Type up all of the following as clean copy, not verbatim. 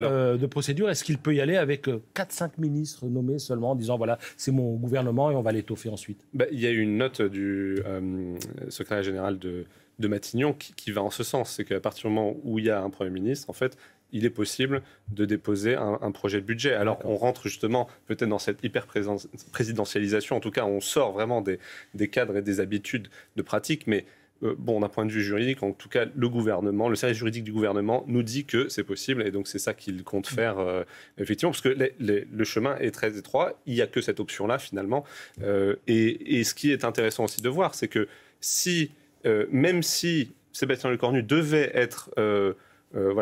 De procédure, est-ce qu'il peut y aller avec 4-5 ministres nommés seulement en disant voilà, c'est mon gouvernement et on va l'étoffer ensuite? Il y a eu une note du secrétaire général de Matignon qui va en ce sens. C'est qu'à partir du moment où il y a un Premier ministre, en fait, il est possible de déposer un projet de budget. Alors, on rentre justement peut-être dans cette hyper-présidentialisation. En tout cas, on sort vraiment des cadres et des habitudes de pratique, mais d'un point de vue juridique, en tout cas, le service juridique du gouvernement nous dit que c'est possible, et donc c'est ça qu'il compte faire, effectivement, parce que le chemin est très étroit, il n'y a que cette option-là, finalement. Et ce qui est intéressant aussi de voir, c'est que même si Sébastien Lecornu devait être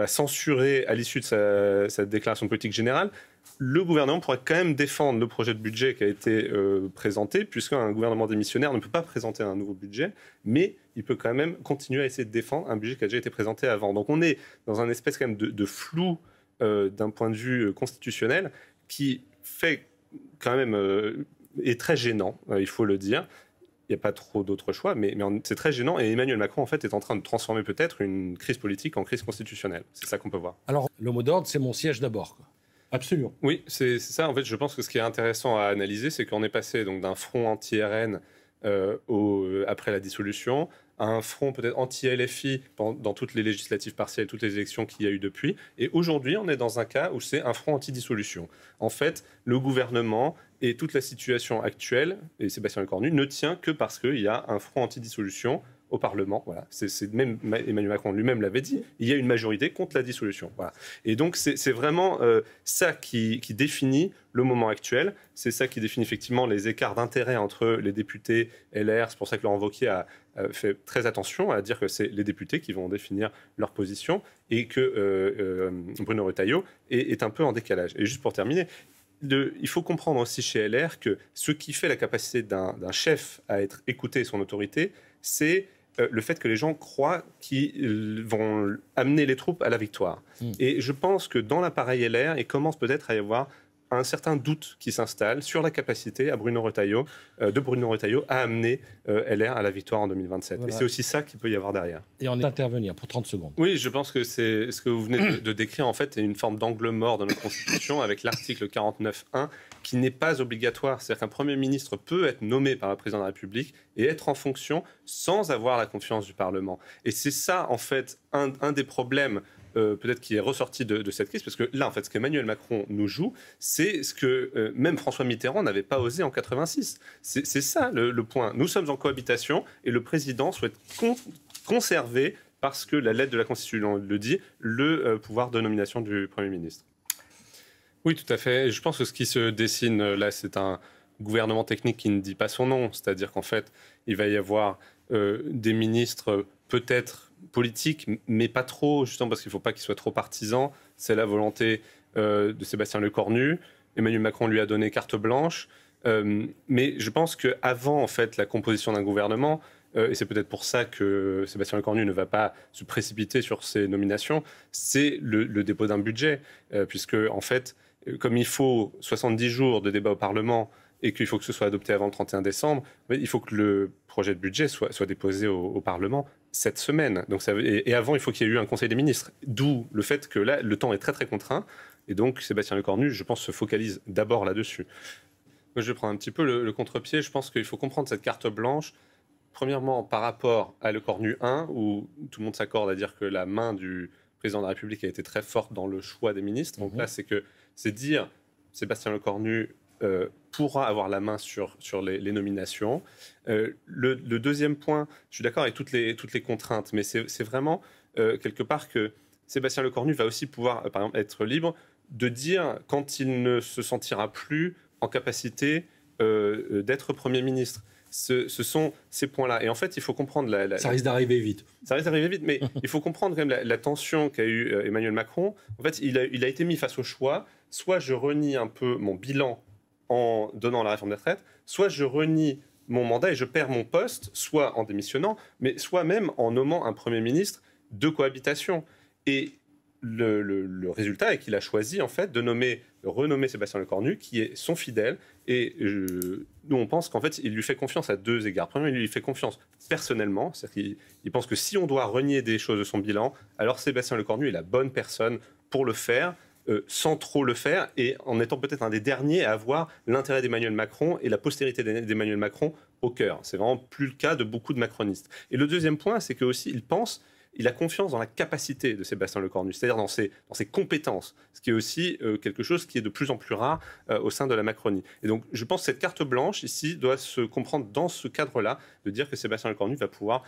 censuré à l'issue de sa déclaration de politique générale, le gouvernement pourrait quand même défendre le projet de budget qui a été présenté, puisqu'un gouvernement démissionnaire ne peut pas présenter un nouveau budget, mais il peut quand même continuer à essayer de défendre un budget qui a déjà été présenté avant. Donc on est dans un espèce quand même de flou d'un point de vue constitutionnel qui fait quand même est très gênant, il faut le dire. Il n'y a pas trop d'autres choix, mais c'est très gênant. Et Emmanuel Macron, en fait, est en train de transformer peut-être une crise politique en crise constitutionnelle. C'est ça qu'on peut voir. Alors, le mot d'ordre, c'est mon siège d'abord, quoi. Absolument. Oui, c'est ça. En fait, je pense que ce qui est intéressant à analyser, c'est qu'on est passé donc d'un front anti-RN après la dissolution à un front peut-être anti-LFI dans toutes les législatives partielles, toutes les élections qu'il y a eu depuis. Et aujourd'hui, on est dans un cas où c'est un front anti-dissolution. En fait, le gouvernement et toute la situation actuelle, et Sébastien Lecornu, ne tient que parce qu'il y a un front anti-dissolution au Parlement. Voilà. Même Emmanuel Macron lui-même l'avait dit, il y a une majorité contre la dissolution. Voilà. Et donc c'est vraiment ça qui définit le moment actuel. C'est ça qui définit effectivement les écarts d'intérêt entre les députés LR. C'est pour ça que Laurent Wauquiez a fait très attention à dire que c'est les députés qui vont définir leur position et que Bruno Retailleau est un peu en décalage. Et juste pour terminer, il faut comprendre aussi chez LR que ce qui fait la capacité d'un chef à être écouté et son autorité, c'est le fait que les gens croient qu'ils vont amener les troupes à la victoire. Et je pense que dans l'appareil LR, il commence peut-être à y avoir un certain doute qui s'installe sur la capacité de Bruno Retailleau à amener LR à la victoire en 2027. Voilà. Et c'est aussi ça qu'il peut y avoir derrière. Et on est intervenir pour 30 secondes. Oui, je pense que c'est ce que vous venez de décrire, en fait, est une forme d'angle mort dans notre Constitution avec l'article 49.1 qui n'est pas obligatoire. C'est-à-dire qu'un Premier ministre peut être nommé par le Président de la République et être en fonction sans avoir la confiance du Parlement. Et c'est ça, en fait, un des problèmes peut-être qui est ressorti de cette crise, parce que là, en fait, ce qu'Emmanuel Macron nous joue, c'est ce que même François Mitterrand n'avait pas osé en 86. C'est ça le point. Nous sommes en cohabitation et le président souhaite conserver, parce que la lettre de la Constitution le dit, le pouvoir de nomination du Premier ministre. Oui, tout à fait. Je pense que ce qui se dessine là, c'est un gouvernement technique qui ne dit pas son nom. C'est-à-dire qu'en fait, il va y avoir des ministres peut-être politiques, mais pas trop, justement parce qu'il ne faut pas qu'ils soient trop partisans. C'est la volonté de Sébastien Lecornu. Emmanuel Macron lui a donné carte blanche. Mais je pense qu'avant, en fait, la composition d'un gouvernement, et c'est peut-être pour ça que Sébastien Lecornu ne va pas se précipiter sur ces nominations, c'est le dépôt d'un budget. Puisque, en fait, comme il faut 70 jours de débat au Parlement et qu'il faut que ce soit adopté avant le 31 décembre, il faut que le projet de budget soit déposé au Parlement cette semaine. Donc et avant, il faut qu'il y ait eu un Conseil des ministres. D'où le fait que là, le temps est très très contraint. Et donc, Sébastien Lecornu, je pense, se focalise d'abord là-dessus. Moi, je vais prendre un petit peu le contre-pied. Je pense qu'il faut comprendre cette carte blanche. Premièrement, par rapport à Lecornu 1, où tout le monde s'accorde à dire que la main du président de la République a été très forte dans le choix des ministres. Donc là, c'est dire Sébastien Lecornu pourra avoir la main sur les nominations. Le deuxième point, je suis d'accord avec toutes les contraintes, mais c'est vraiment quelque part que Sébastien Lecornu va aussi pouvoir, par exemple, être libre de dire quand il ne se sentira plus en capacité d'être Premier ministre. Ce sont ces points-là. Et en fait, il faut comprendre... Ça risque d'arriver vite. Ça risque d'arriver vite, mais il faut comprendre quand même la tension qu'a eu Emmanuel Macron. En fait, il a été mis face au choix. Soit je renie un peu mon bilan en donnant la réforme des retraites, soit je renie mon mandat et je perds mon poste, soit en démissionnant, mais soit même en nommant un Premier ministre de cohabitation. Et le résultat est qu'il a choisi en fait de renommer Sébastien Lecornu, qui est son fidèle. Et nous, on pense qu'en fait, il lui fait confiance à deux égards. Premièrement, il lui fait confiance personnellement, c'est-à-dire qu'il pense que si on doit renier des choses de son bilan, alors Sébastien Lecornu est la bonne personne pour le faire. sans trop le faire et en étant peut-être un des derniers à avoir l'intérêt d'Emmanuel Macron et la postérité d'Emmanuel Macron au cœur. C'est vraiment plus le cas de beaucoup de macronistes. Et le deuxième point, c'est qu'aussi il a confiance dans la capacité de Sébastien Lecornu, c'est-à-dire dans ses compétences, ce qui est aussi quelque chose qui est de plus en plus rare au sein de la Macronie. Et donc, je pense que cette carte blanche, ici, doit se comprendre dans ce cadre-là, de dire que Sébastien Lecornu va pouvoir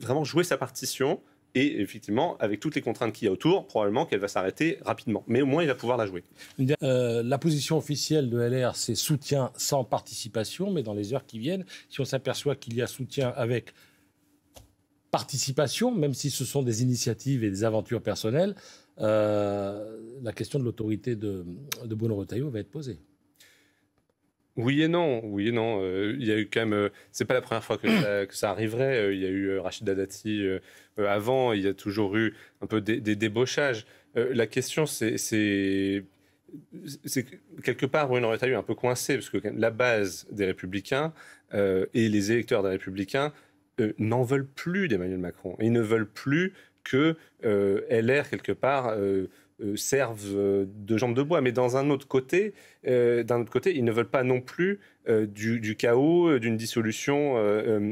vraiment jouer sa partition, et effectivement, avec toutes les contraintes qu'il y a autour, probablement qu'elle va s'arrêter rapidement. Mais au moins, il va pouvoir la jouer. La position officielle de LR, c'est soutien sans participation, mais dans les heures qui viennent, si on s'aperçoit qu'il y a soutien avec participation, même si ce sont des initiatives et des aventures personnelles, la question de l'autorité de Bruno Retailleau va être posée. Oui et non. Il y a eu quand même. C'est pas la première fois que ça arriverait. Il y a eu Rachida Dati avant. Il y a toujours eu un peu des débauchages. La question, c'est quelque part Bruno Retailleau est un peu coincé parce que la base des Républicains et les électeurs des Républicains n'en veulent plus d'Emmanuel Macron. Ils ne veulent plus que LR quelque part servent de jambe de bois. Mais d'un autre côté, ils ne veulent pas non plus du chaos, d'une dissolution,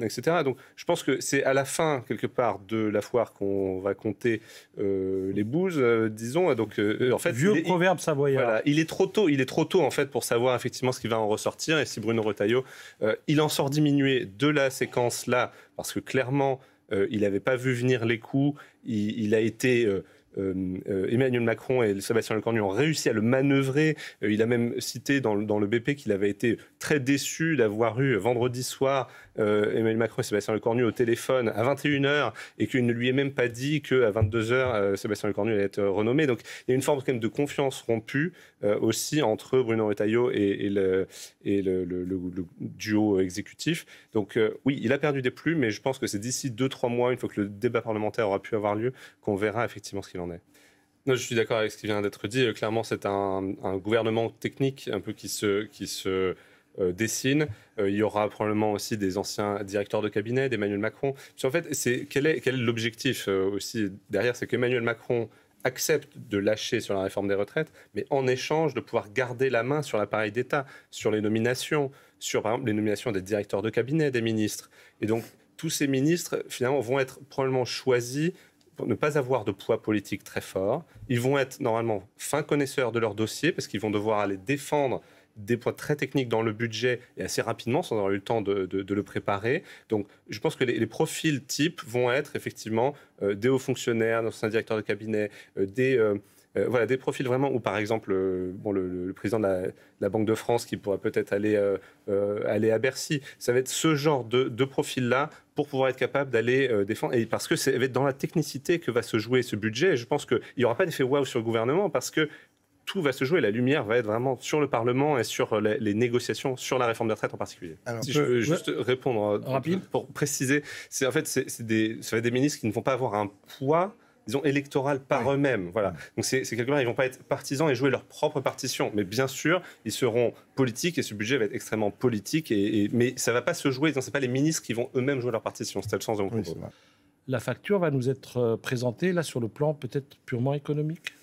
etc. Donc je pense que c'est à la fin, quelque part, de la foire qu'on va compter les bouses, disons. Donc, en fait, vieux proverbe savoyard. Voilà, il est trop tôt, en fait, pour savoir effectivement ce qui va en ressortir. Et si Bruno Retailleau, il en sort diminué de la séquence-là, parce que clairement, il n'avait pas vu venir les coups, il a été... Emmanuel Macron et Sébastien Lecornu ont réussi à le manœuvrer. Il a même cité dans le BP qu'il avait été très déçu d'avoir eu vendredi soir Emmanuel Macron et Sébastien Lecornu au téléphone à 21h et qu'il ne lui ait même pas dit qu'à 22h, Sébastien Lecornu allait être renommé. Donc il y a une forme quand même de confiance rompue aussi entre Bruno Retailleau et le duo exécutif. Donc oui, il a perdu des plumes, mais je pense que c'est d'ici 2-3 mois, une fois que le débat parlementaire aura pu avoir lieu, qu'on verra effectivement ce qu'il en est. Non, je suis d'accord avec ce qui vient d'être dit. Clairement, c'est un gouvernement technique un peu qui se dessine. Il y aura probablement aussi des anciens directeurs de cabinet d'Emmanuel Macron. Parce qu'en fait, quel est l'objectif aussi derrière? C'est qu'Emmanuel Macron accepte de lâcher sur la réforme des retraites, mais en échange de pouvoir garder la main sur l'appareil d'État, sur les nominations, sur par exemple les nominations des directeurs de cabinet, des ministres. Et donc, tous ces ministres, finalement, vont être probablement choisis pour ne pas avoir de poids politique très fort. Ils vont être normalement fins connaisseurs de leur dossier, parce qu'ils vont devoir aller défendre des points très techniques dans le budget et assez rapidement, sans avoir eu le temps de le préparer. Donc, je pense que les profils types vont être effectivement des hauts fonctionnaires, des directeurs de cabinet, des profils vraiment où, par exemple, le président de la Banque de France qui pourrait peut-être aller à Bercy. Ça va être ce genre de profil-là pour pouvoir être capable d'aller défendre. Et parce que ça va être dans la technicité que va se jouer ce budget. Et je pense qu'il n'y aura pas d'effet waouh sur le gouvernement parce que tout va se jouer. La lumière va être vraiment sur le Parlement et sur les négociations sur la réforme des retraites en particulier. Alors, si je peux juste répondre rapide pour préciser, ça va être des ministres qui ne vont pas avoir un poids, disons, électoral par eux-mêmes. Voilà. Donc c'est quelque part, ils ne vont pas être partisans et jouer leur propre partition. Mais bien sûr, ils seront politiques et ce budget va être extrêmement politique. Mais ça ne va pas se jouer, ce ne sont pas les ministres qui vont eux-mêmes jouer leur partition. C'était le sens de mon propos. La facture va nous être présentée là sur le plan peut-être purement économique.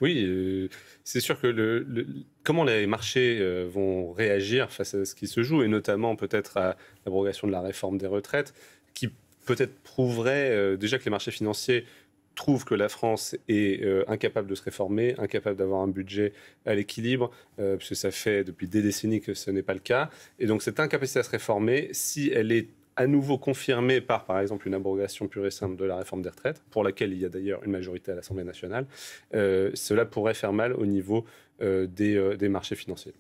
Oui, c'est sûr que comment les marchés vont réagir face à ce qui se joue, et notamment peut-être à l'abrogation de la réforme des retraites, qui peut-être prouverait déjà que les marchés financiers trouvent que la France est incapable de se réformer, incapable d'avoir un budget à l'équilibre, parce que ça fait depuis des décennies que ce n'est pas le cas. Et donc cette incapacité à se réformer, si elle est à nouveau confirmée par exemple, une abrogation pure et simple de la réforme des retraites, pour laquelle il y a d'ailleurs une majorité à l'Assemblée nationale, cela pourrait faire mal au niveau des marchés financiers.